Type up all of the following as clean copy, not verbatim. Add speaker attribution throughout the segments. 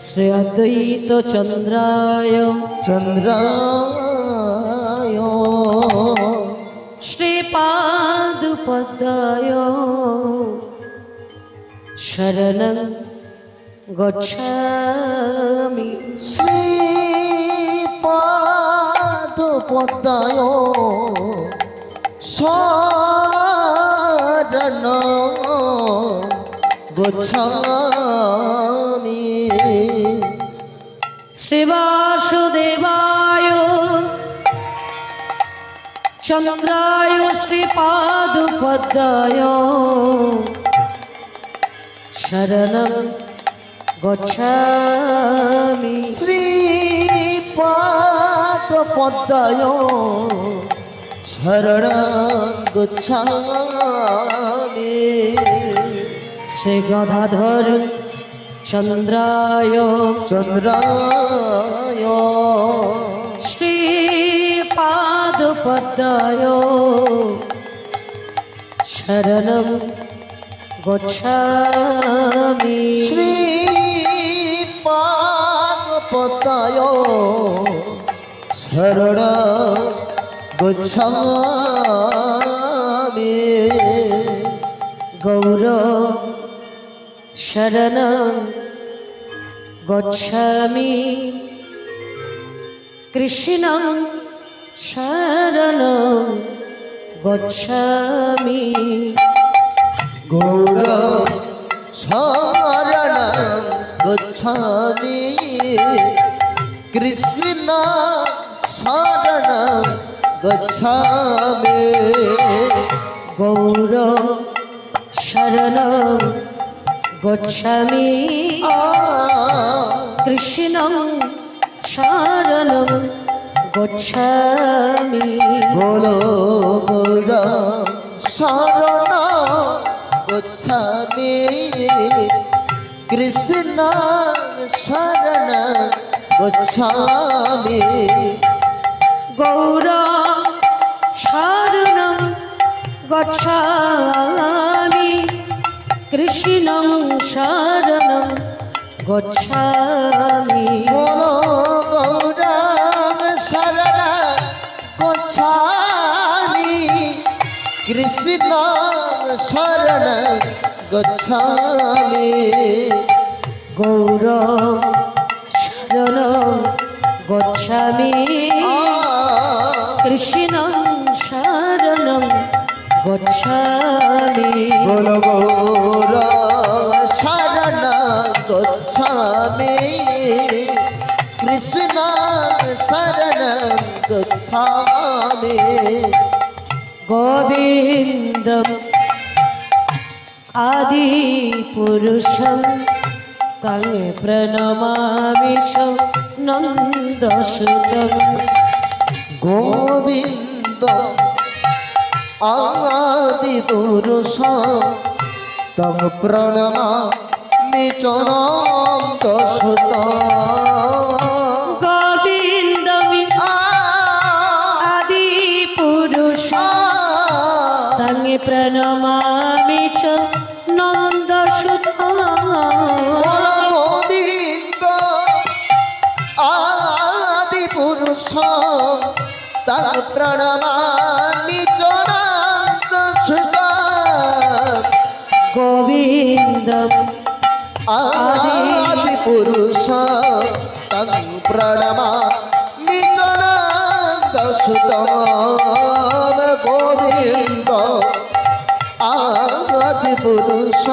Speaker 1: শ্রী অদ্বৈত চন্দ্রায় শ্রীপাদপদ্ময় শরণং গচ্ছামি।
Speaker 2: শ্রীপাদপদ্ময় শরণং গচ্ছামি।
Speaker 1: শ্রীবাসুদেবায় চন্দ্রায় শ্রীপাদপদ্ময় শরণং গচ্ছামি।
Speaker 2: শ্রীপাদপদ্ময় শরণং গচ্ছামি।
Speaker 1: শ্রী গদাধর চন্দ্রায় শ্রীপাদপদ্ময় শরণং গচ্ছামি।
Speaker 2: শ্রীপাদপদ্ময় শরণং গচ্ছামি।
Speaker 1: গৌর শরণং গচ্ছামি। কৃষ্ণং শরণং গচ্ছামি।
Speaker 2: গৌর শরণং গচ্ছামি। কৃষ্ণ শরণং গচ্ছামি।
Speaker 1: গৌর শরণং গচ্ছামি। কৃষ্ণং শরণং গচ্ছামি।
Speaker 2: বলো গৌর শরণং গচ্ছামি। কৃষ্ণ শরণং গচ্ছামি।
Speaker 1: গৌর শরণং গচ্ছামি। কৃষ্ণং শরণং গচ্ছামি।
Speaker 2: বলো গৌর শরণং গচ্ছামি। কৃষ্ণ শরণং গচ্ছামি।
Speaker 1: গৌর শরণং গচ্ছামি। কৃষ্ণং শরণং গচ্ছামি।
Speaker 2: বলো গৌর শরণং গচ্ছামি। কৃষ্ণ শরণং গচ্ছামি।
Speaker 1: গোবিন্দম আদি পুরুষং তং প্রণমামি চ নন্দসুতং।
Speaker 2: গোবিন্দ আদি পুরুষ তং প্রণমামি চ নন্দসুতং।
Speaker 1: গোবিন্দমি আদি পুরুষ তং প্রণমামি চ নন্দসুতং।
Speaker 2: গোবিন্দ আদি পুরুষ তং প্রণমামি চ নন্দসুতং।
Speaker 1: গোবিন্দম
Speaker 2: আদি পুরুষ তং প্রণমামি চ নন্দসুতং। গোবিন্দ আদি পুরুষ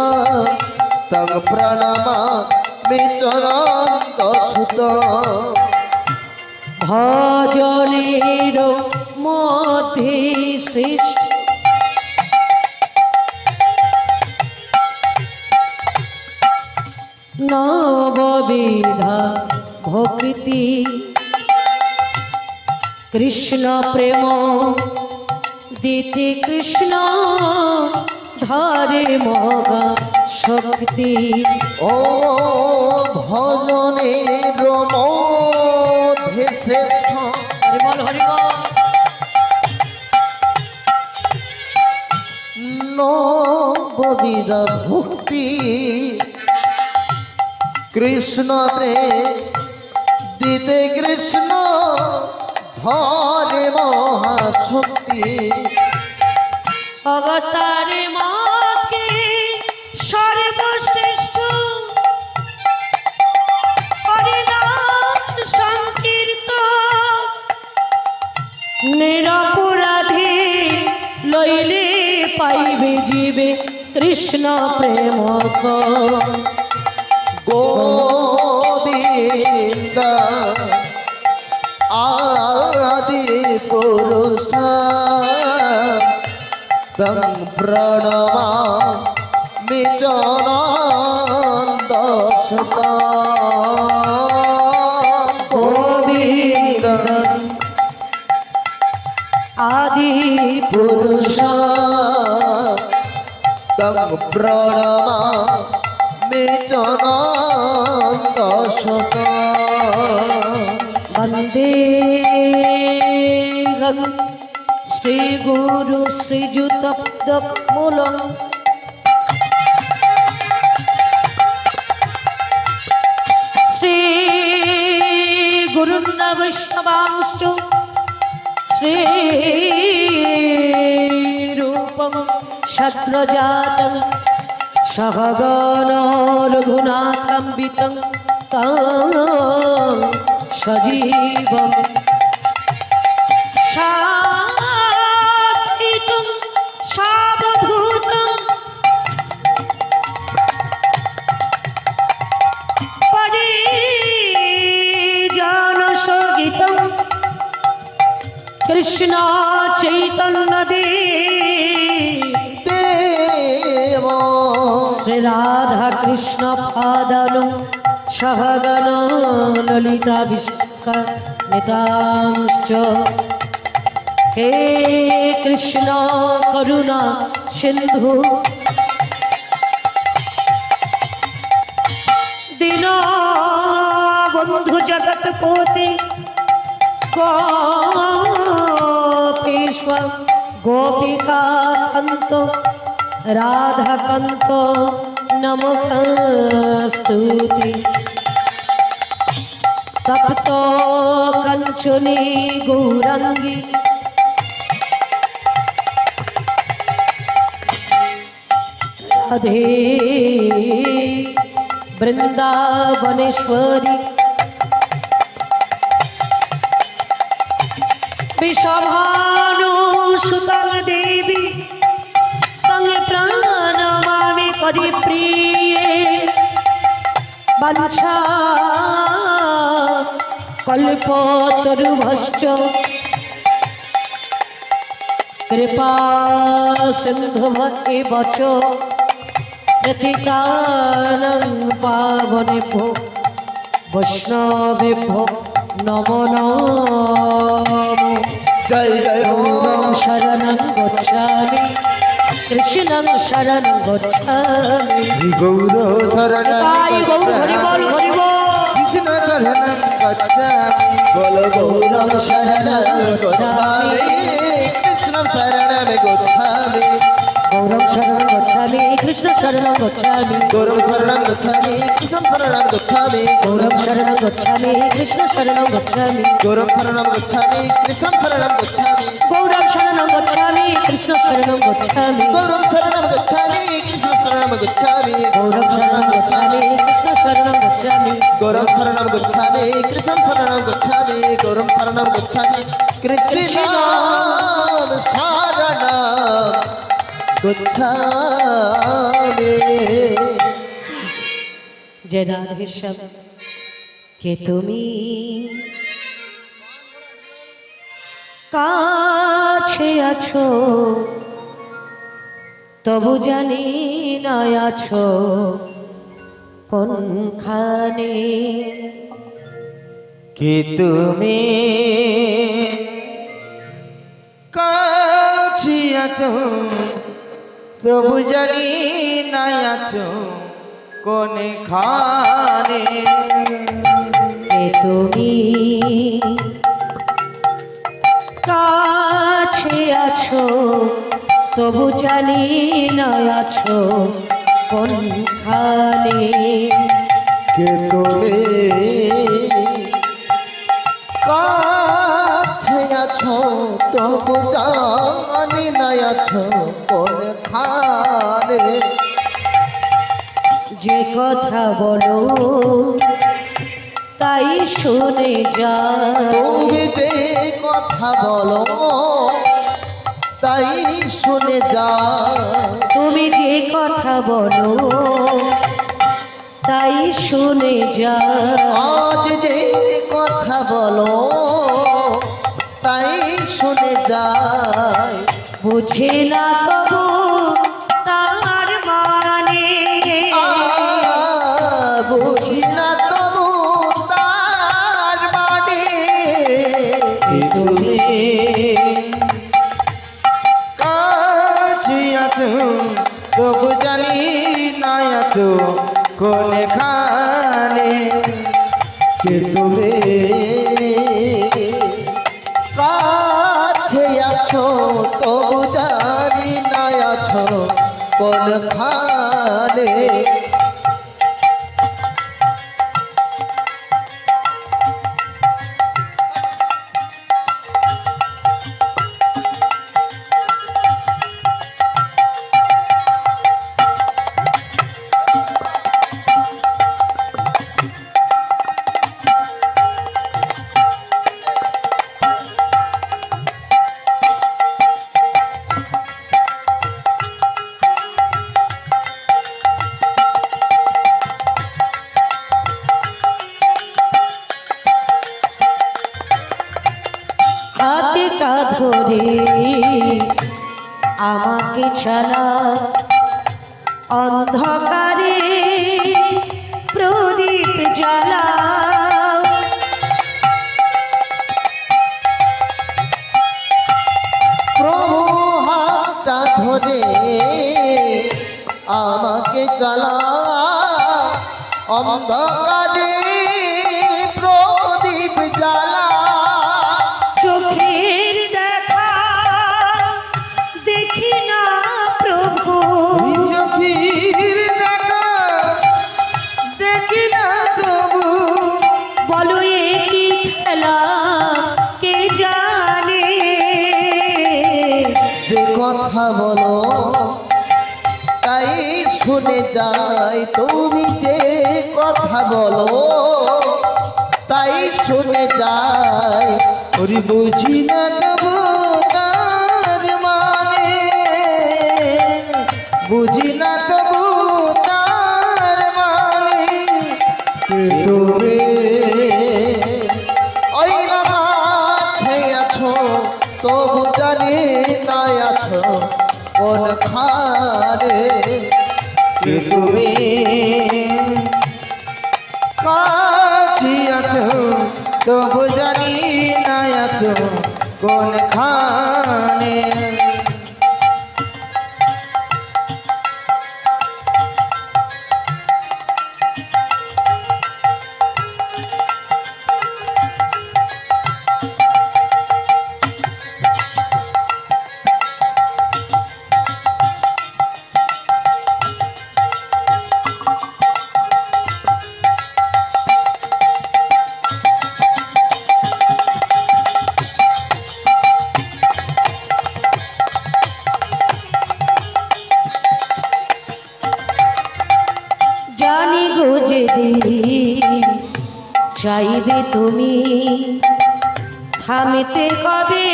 Speaker 2: তং প্রণমামি চ নন্দসুতং।
Speaker 1: ভজনের মধ্যে শ্রেষ্ঠ নববিধা ভক্তি। কৃষ্ণ প্রেম দিতে কৃষ্ণ ধরে মগা শক্তি।
Speaker 2: ও ভজনের মধ্যে শ্রেষ্ঠ
Speaker 1: হরিবল হরিবল।
Speaker 2: নববিধ ভক্তি। কৃষ্ণ প্রেম দিতে কৃষ্ণ ধরে মহাশক্তি
Speaker 1: অবতার মাকে সর্বশ্রেষ্ঠ হরিনাম সংকীর্তন নিরপরাধী লইলে পাইবে জীবে কৃষ্ণ প্রেম
Speaker 2: গোবিন্দ আদি পুরুষ তং প্রণমা মিচনন্দ সুত গোবিন্দ
Speaker 1: আদি
Speaker 2: পুরুষ তং প্রণমা মিচনন্দ সুত
Speaker 1: বন্দে শ্রী গুরু শ্রীযুত মূলম শ্রী গুরুর্ন বৈষ্ণবাংশ্চ শ্রী রূপম শক্রজাতং সহগণ রঘুনাথান্বিতং तं সজীবং সাধিতুং সাবভূতং পরিজনসঙ্গীতং কৃষ্ণ চৈতন্য দেব শ্রী রাধা কৃষ্ণ পাদানু সহগণ ললিতা বিষ্ণুতাংশ্চ হে কৃষ্ণ করুণা সিন্ধু দীন বন্ধু জগৎপতি গোপীশ্বর গোপিকান্ত রাধাকান্ত নমস্তুতে তপ্ত কাঞ্চনী গৌরাঙ্গী রাধে বৃন্দাবনেশ্বরী বিষভানু সুতং দেবী তং প্রণমামি করি প্রিয়ে বাঞ্ছা কল্পতরুভশ্চ কৃপা সিন্ধুভ এব চ পতিতানাং পাবনেভ্যো বৈষ্ণবেভ্যো নমো নমো
Speaker 2: জয় জয়
Speaker 1: গৌরং শরণং গচ্ছামি কৃষ্ণং শরণং গচ্ছামি
Speaker 2: গৌর শরণ
Speaker 1: তাই গৌর হরি বল হরি বল
Speaker 2: কৃষ্ণ শরণ গচ্ছামি বল গৌর শরণ গচ্ছামি কৃষ্ণ শরণ গচ্ছামি
Speaker 1: গৌরং শরণং গচ্ছামি কৃষ্ণ শরণং গচ্ছামি
Speaker 2: গৌরম শরণ গচ্ছামি কৃষ্ণ শরণ গচ্ছামি
Speaker 1: গৌরং শরণং গচ্ছামি কৃষ্ণ শরণং গচ্ছামি
Speaker 2: গৌরম শরণ গচ্ছামি কৃষ্ণ শরণ গচ্ছামি
Speaker 1: গৌরং শরণং গচ্ছামি কৃষ্ণ শরণং গচ্ছামি
Speaker 2: গৌরম শরণ গচ্ছামি কৃষ্ণ শরণ গচ্ছামি
Speaker 1: গৌরং শরণং গচ্ছামি কৃষ্ণ শরণং গচ্ছামি
Speaker 2: গৌরম শরণ গচ্ছামি কৃষ্ণ শরণ গচ্ছামি গৌরম শরণ গচ্ছামি কৃষ্ণ শরণ গচ্ছামি
Speaker 1: জয় রাধে শ্যাম কে তুমি কাছে আছো তবু জানি না আছো কোনখানে
Speaker 2: কি তুমি কাছে আছো তবু জানি না আছো কোনে খানে
Speaker 1: কে তুমি কাছে আছো তবু জানি না আছো কোনখানে
Speaker 2: কে তুমি কাছে আছো তবু জানি না আছো কোনখানে
Speaker 1: যে কথা বলো তাই শুনে যা
Speaker 2: তুমি যে কথা বলো তাই শুনে যা
Speaker 1: তুমি যে কথা বলো তাই শুনে যা
Speaker 2: আজ যে কথা বলো তাই শুনে যায়
Speaker 1: বুঝে না তবু তার মানে
Speaker 2: বুঝি না তবু তার মানে তুমি কাছে আছো তবু জানি না আছো কোনখানে কে তুমি কাছে আছো তবু জানি না আছো কোনখানে
Speaker 1: হাতটা ধরে আমাকে চালা অন্ধকারে প্রদীপ জ্বালা
Speaker 2: প্রভু হাতটা ধরে আমাকে চালা অন্ধকারে প্রদীপ জ্বালা
Speaker 1: চোখের দেখা দেখি না প্রভু
Speaker 2: চোখের দেখা দেখি না তবু
Speaker 1: বলো এ কি খেলা কে জানে
Speaker 2: যে কথা বলো তাই শুনে যায় তুমি যে কথা বলো তাই শুনে যায় ওরে বুঝি না তবু তার মানে বুঝি না তবু তার মানে তুমি ওই কাছে আছো তবু জানি না আছো কোনখানে তুমি কাছে আছো তবু জানি না আছো কোনখানে
Speaker 1: জানি গো যেদিন চাইবে তুমি থামিতে কবে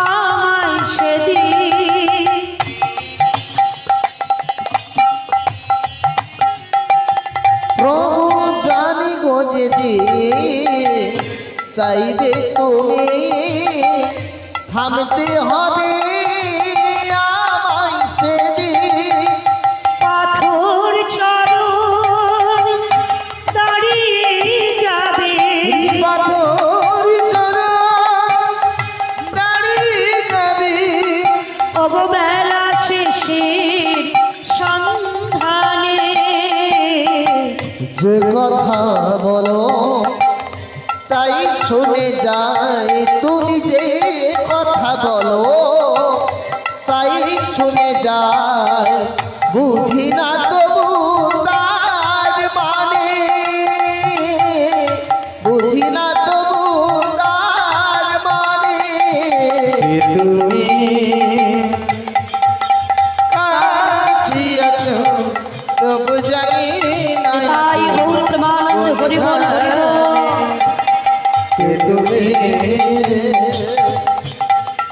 Speaker 1: আমায় সেদিন
Speaker 2: প্রভু জানি গো যেদিন চাইবে তুমি থামতে হবে আমায় সেদিন
Speaker 1: পাথর চরণ দাঁড়িয়ে যাবে
Speaker 2: পাথর চরণ দাঁড়িয়ে যাবে
Speaker 1: অগবেলা শেষে সন্ধানে
Speaker 2: যে কথা বলো তাই শুনে যায় তুমি যে কথা বলো তাই শুনে যায় বুঝি না তবু তার মানে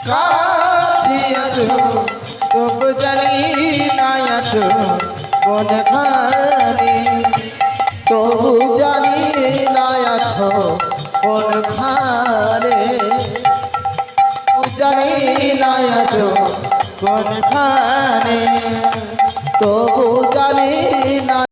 Speaker 2: কাছে আছো তবু জানি না আছো কোনখানে তবু জানি না আছো কোনখানে জানি না আছো কোনখানে তবু জানি না